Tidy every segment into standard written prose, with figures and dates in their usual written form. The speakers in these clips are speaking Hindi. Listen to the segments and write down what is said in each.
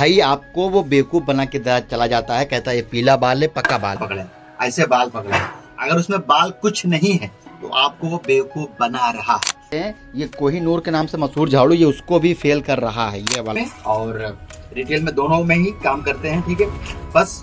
भाई आपको वो बेवकूफ बना के चला जाता है, कहता है ये पीला बाल है, पक्का बाल पकड़े, ऐसे बाल पकड़े। अगर उसमें बाल कुछ नहीं है तो आपको वो बेवकूफ बना रहा है। ये कोहिनूर के नाम से मशहूर झाड़ू, ये उसको भी फेल कर रहा है ये वाला। और रिटेल में दोनों में ही काम करते हैं, ठीक है। बस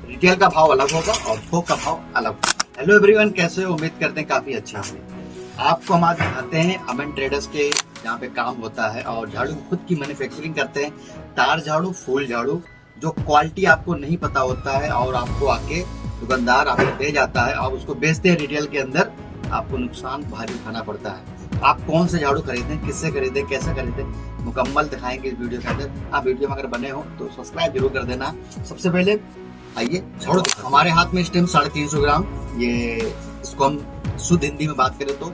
रिटेल का भाव अलग होगा और थोक का भाव अलग होगा। हेलो एवरीवन, कैसे हो? उम्मीद करते हैं काफी अच्छा होगा। आपको हम आज दिखाते हैं अमन ट्रेडर्स के जहाँ पे काम होता है और झाड़ू खुद की मैन्युफैक्चरिंग करते हैं। तार झाड़ू, फूल झाड़ू, जो क्वालिटी आपको नहीं पता होता है और आपको आके दुकानदार आपको दे जाता है और उसको बेचते हैं रिटेल के अंदर, आपको नुकसान भारी उठाना पड़ता है। आप कौन से झाड़ू खरीदें, किससे खरीदें, कैसे खरीदें, मुकम्मल दिखाएंगे इस वीडियो के अंदर। आप वीडियो में अगर बने हो तो सब्सक्राइब जरूर कर देना। सबसे पहले आइए झाड़ू, हमारे हाथ में इस टाइम 350 ग्राम, ये इसको हम शुद्ध हिंदी में बात करें तो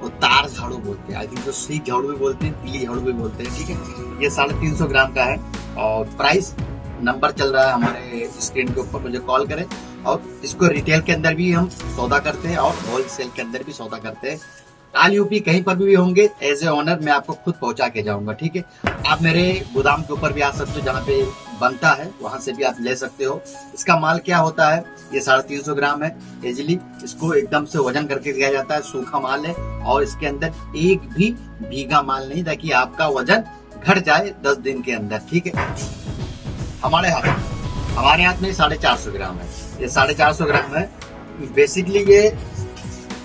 वो तार झाड़ू बोलते हैं। आई थिंक तो सीख झाड़ू भी बोलते हैं, पीली झाड़ू भी बोलते हैं, ठीक है। ये 350 ग्राम का है और प्राइस नंबर चल रहा है हमारे स्क्रीन के ऊपर, मुझे कॉल करें। और इसको रिटेल के अंदर भी हम सौदा करते हैं और होलसेल के अंदर भी सौदा करते हैं। ऑल यूपी कहीं पर भी होंगे, एज ए ओनर मैं आपको खुद पहुंचा के जाऊंगा, ठीक है। आप मेरे गोदाम के ऊपर भी आ सकते हो, जहाँ पे बनता है वहां से भी आप ले सकते हो। इसका माल क्या होता है, ये 350 ग्राम है इजिली। इसको एकदम से वजन करके दिया जाता है, सूखा माल है और इसके अंदर एक भी भीगा माल नहीं, ताकि आपका वजन घट जाए 10 दिन के अंदर, ठीक है। हमारे हाथ में 450 ग्राम है, ये 450 ग्राम है। बेसिकली ये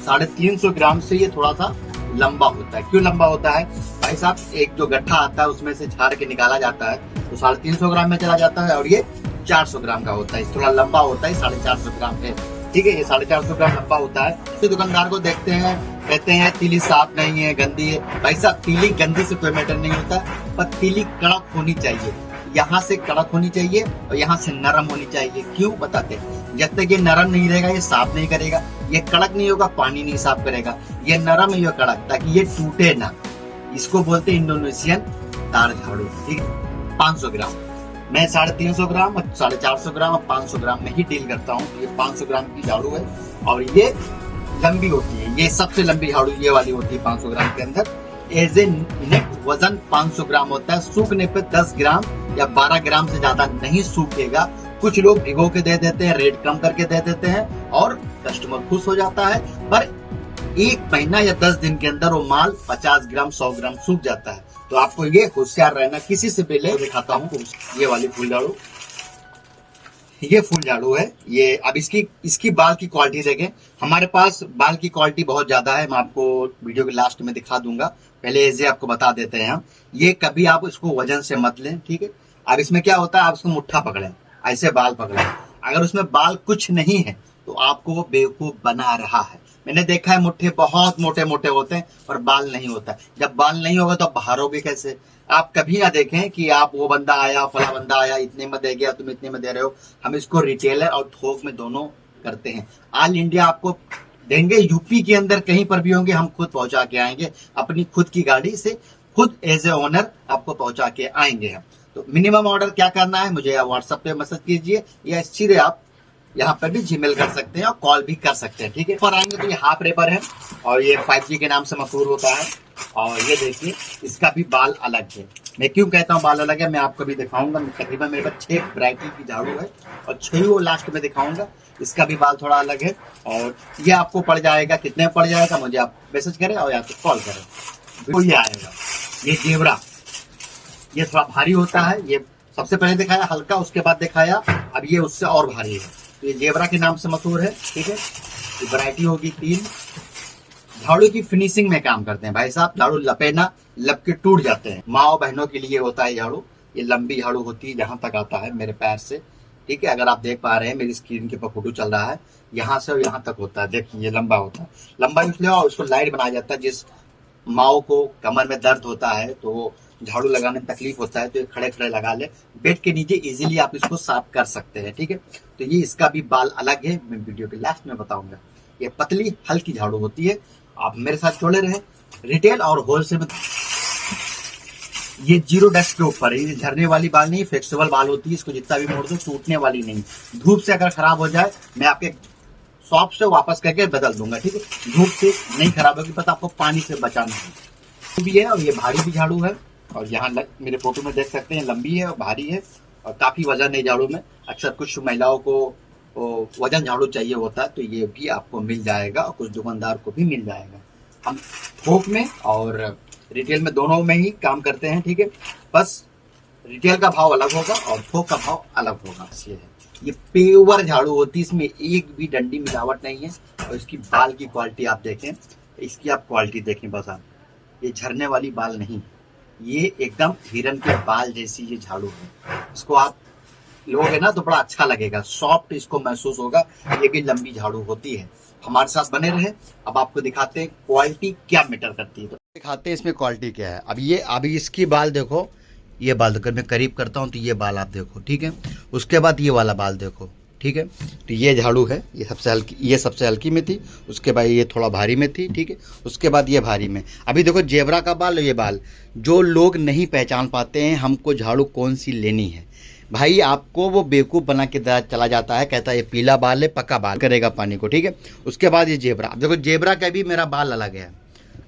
350 ग्राम से ये थोड़ा सा लंबा होता है। क्यों लंबा होता है भाई साहब? एक जो गट्ठा आता है उसमें से झाड़ के निकाला जाता है तो 350 ग्राम में चला जाता है और ये 400 ग्राम का होता है, थोड़ा लंबा होता है 450 ग्राम पे, ठीक है। ये 450 ग्राम लंबा होता है। तो दुकानदार को देखते हैं, कहते हैं तीली साफ नहीं है, गंदी है। भाई साहब, तीली गंदी से कोई मैटर नहीं होता, पर तीली कड़क होनी चाहिए। यहाँ से कड़क होनी चाहिए और यहाँ से नरम होनी चाहिए। क्यों बताते हैं? जब तक ये नरम नहीं रहेगा ये साफ नहीं करेगा, ये कड़क नहीं होगा पानी नहीं साफ करेगा। ये नरम है, ये कड़क, ताकि ये टूटे ना। इसको बोलते हैं इंडोनेशियन तार झाड़ू, ठीक है। 500 ग्राम, मैं 350 ग्राम और 450 ग्राम और 500 ग्राम में ही डील करता हूँ। ये 500 ग्राम की झाड़ू है और ये लंबी होती है, ये सबसे लंबी झाड़ू ये वाली होती है 500 ग्राम के अंदर। एज ए नेट वजन 500 ग्राम होता है। सूखने पे 10 ग्राम या 12 ग्राम से ज्यादा नहीं सूखेगा। कुछ लोग भिगो के दे देते हैं, रेट कम करके दे देते हैं और कस्टमर खुश हो जाता है, पर 1 महीना या 10 दिन के अंदर वो माल 50 ग्राम 100 ग्राम सूख जाता है। तो आपको ये होशियार रहना। किसी से पहले दिखाता हूँ ये वाली फूल झाड़ू, ये फूल झाड़ू है ये। अब इसकी बाल की क्वालिटी देखें। हमारे पास बाल की क्वालिटी बहुत ज्यादा है, मैं आपको वीडियो के लास्ट में दिखा दूंगा। पहले ऐसे आपको बता देते हैं हम। ये कभी आप इसको वजन से मत लें, ठीक है। अब इसमें क्या होता है, आप इसको मुट्ठा पकड़े, ऐसे बाल पकड़े। अगर उसमें बाल कुछ नहीं है तो आपको वो बेवकूफ बना रहा है। मैंने देखा है मुट्ठे बहुत मोटे मोटे होते हैं और बाल नहीं होता। जब बाल नहीं होगा तो आप हारोगे कैसे? आप कभी ना देखें कि आप वो बंदा आया, फला बंदा आया, इतने में दे गया, तुम इतने में दे रहे हो। हम इसको रिटेलर और थोक में दोनों करते हैं। ऑल इंडिया आपको देंगे, यूपी के अंदर कहीं पर भी होंगे हम खुद पहुंचा के आएंगे, अपनी खुद की गाड़ी से, खुद एज ए ओनर आपको पहुंचा के आएंगे हम। तो मिनिमम ऑर्डर क्या करना है, मुझे व्हाट्सएप पे मैसेज कीजिए या सीधे आप यहाँ पर भी जीमेल कर सकते हैं और कॉल भी कर सकते हैं, ठीक है। पर आएंगे तो ये हाफ रेपर है और ये 5G के नाम से मशहूर होता है। और ये देखिए इसका भी बाल अलग है। मैं क्यों कहता हूँ बाल अलग है, मैं आपको भी दिखाऊंगा। तकरीबन मेरे पास 6 वैरायटी की झाड़ू है और 6 वो लास्ट में दिखाऊंगा। इसका भी बाल थोड़ा अलग है और ये आपको पड़ जाएगा, कितने पड़ जाएगा मुझे आप मैसेज करें और या तो कॉल करें। तो ये आएगा ये जेवरा, ये थोड़ा भारी होता है। ये सबसे पहले दिखाया हल्का, उसके बाद दिखाया अब ये उससे और भारी है। तो ये जेवरा के नाम से मशहूर है, ठीक है। ये वैरायटी होगी 3। झाड़ू की फिनिशिंग में काम करते हैं भाई साहब। झाड़ू लपेना, लप के टूट जाते हैं। माँ बहनों के लिए होता है झाड़ू। ये लंबी झाड़ू होती है, जहां तक आता है मेरे पैर से, ठीक है। अगर आप देख पा रहे हैं मेरी स्क्रीन के ऊपर फोटो चल रहा है, यहाँ से और यहाँ तक होता है। देखिए ये लंबा होता है, लंबा इसलिए और उसको लाइट बनाया जाता है। जिस माओ को कमर में दर्द होता है तो झाड़ू लगाने में तकलीफ होता है तो ये खड़े खड़े लगा ले, बेड के नीचे इजीली आप इसको साफ कर सकते हैं, ठीक है। तो ये इसका भी बाल अलग है, मैं वीडियो के लास्ट में बताऊंगा। ये पतली हल्की झाड़ू होती है। आप मेरे साथ जोड़े रहे। रिटेल और होलसेल में ये 0 डस्ट के ऊपर है, ये झरने वाली बाल नहीं, फ्लेक्सिबल बाल होती है। इसको जितना भी मोड़ दो टूटने वाली नहीं। धूप से अगर खराब हो जाए मैं आपके शॉप से वापस करके बदल दूंगा, ठीक है। धूप से नहीं खराब होगी, पता आपको पानी से बचाना है भी है। और ये भारी भी झाड़ू है और यहाँ मेरे फोटो में देख सकते हैं लंबी है और भारी है और काफी वजन है झाड़ू में। अक्सर कुछ महिलाओं को वजन झाड़ू चाहिए होता है तो ये भी आपको मिल जाएगा और कुछ दुकानदार को भी मिल जाएगा। हम थोक में और रिटेल में दोनों में ही काम करते हैं, ठीक है। बस रिटेल का भाव अलग होगा और थोक का भाव अलग होगा। ये पेवर झाड़ू होती है, इसमें एक भी डंडी मिलावट नहीं है। और इसकी बाल की क्वालिटी आप देखें, इसकी आप क्वालिटी देखें बस आप, ये झरने वाली बाल नहीं, ये एकदम हिरन के बाल जैसी ये झाड़ू है। इसको आप लोगे ना तो बड़ा अच्छा लगेगा, सॉफ्ट इसको महसूस होगा। ये भी लंबी झाड़ू होती है। हमारे साथ बने रहे। अब आपको दिखाते हैं क्वालिटी क्या मैटर करती है। तो दिखाते हैं इसमें क्वालिटी क्या है। अभी इसकी बाल देखो, ये बाल अगर मैं करीब करता हूँ तो ये बाल आप देखो, ठीक है। उसके बाद ये वाला बाल देखो, ठीक है। तो ये झाड़ू है, ये सबसे हल्की में थी। उसके बाद ये थोड़ा भारी में थी, ठीक है। उसके बाद ये भारी में। अभी देखो जेबरा का बाल, ये बाल जो लोग नहीं पहचान पाते हैं हमको झाड़ू कौन सी लेनी है, भाई आपको वो बेवकूफ़ बना के चला जाता है, कहता है ये पीला बाल है, पक्का बाल करेगा पानी को, ठीक है। उसके बाद ये जेबरा, अब देखो जेबरा का भी मेरा बाल अलग है।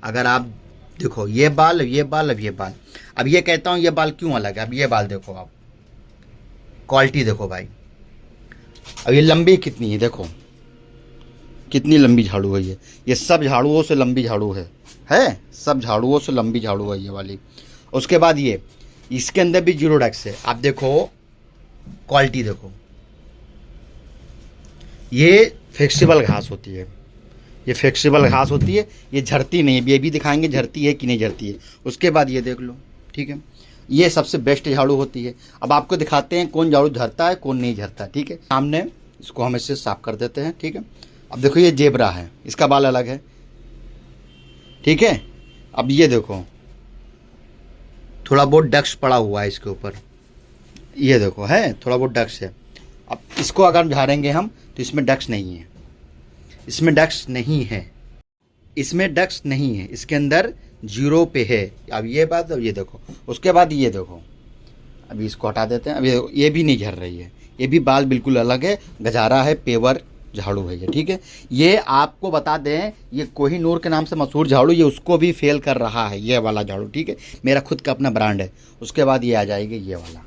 अगर आप देखो ये बाल, ये बाल, अब ये बाल, अब ये कहता हूँ ये बाल क्यों अलग है। अब ये बाल देखो आप, क्वालिटी देखो भाई। अब ये लंबी कितनी है, देखो कितनी लंबी झाड़ू है ये सब झाड़ुओं से लंबी झाड़ू है सब झाड़ुओं से लंबी झाड़ू है ये वाली। उसके बाद ये इसके अंदर भी जीरो डैक्स है। आप देखो क्वालिटी देखो, ये फ्लेक्सिबल घास होती है, ये फ्लेक्सिबल घास होती है, ये झड़ती नहीं है। ये भी दिखाएंगे झड़ती है कि नहीं झड़ती है। उसके बाद ये देख लो, ठीक है। ये सबसे बेस्ट झाड़ू होती है। अब आपको दिखाते हैं कौन झाड़ू झड़ता है कौन नहीं झड़ता, ठीक है। सामने इसको हम इससे साफ कर देते हैं, ठीक है। अब देखो ये जेबरा है, इसका बाल अलग है, ठीक है। अब ये देखो थोड़ा बहुत डक्स पड़ा हुआ है इसके ऊपर, ये देखो है थोड़ा बहुत डक्स है। अब इसको अगर झाड़ेंगे हम तो इसमें डक्स नहीं है, इसमें डक्स नहीं है, इसमें डक्स नहीं है, इसके अंदर जीरो पे है। अब ये बात, अब ये देखो। उसके बाद ये देखो, अभी इसको हटा देते हैं। अभी ये भी नहीं झड़ रही है, ये भी बाल बिल्कुल अलग है, गजारा है, पेवर झाड़ू है ये, ठीक है। ये आपको बता दें, ये कोहिनूर के नाम से मशहूर झाड़ू, ये उसको भी फेल कर रहा है ये वाला झाड़ू, ठीक है। मेरा खुद का अपना ब्रांड है। उसके बाद ये आ जाएगी ये वाला,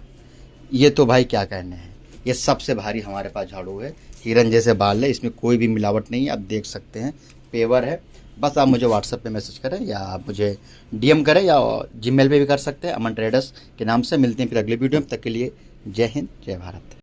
ये तो भाई क्या कहने हैं, ये सबसे भारी हमारे पास झाड़ू है। हिरन जैसे बाल है, इसमें कोई भी मिलावट नहीं है, आप देख सकते हैं, पेवर है। बस आप मुझे व्हाट्सएप पे मैसेज करें या आप मुझे डीएम करें या जीमेल पे भी कर सकते हैं, अमन ट्रेडर्स के नाम से। मिलते हैं फिर अगले वीडियो में, तब तक के लिए जय हिंद जय भारत।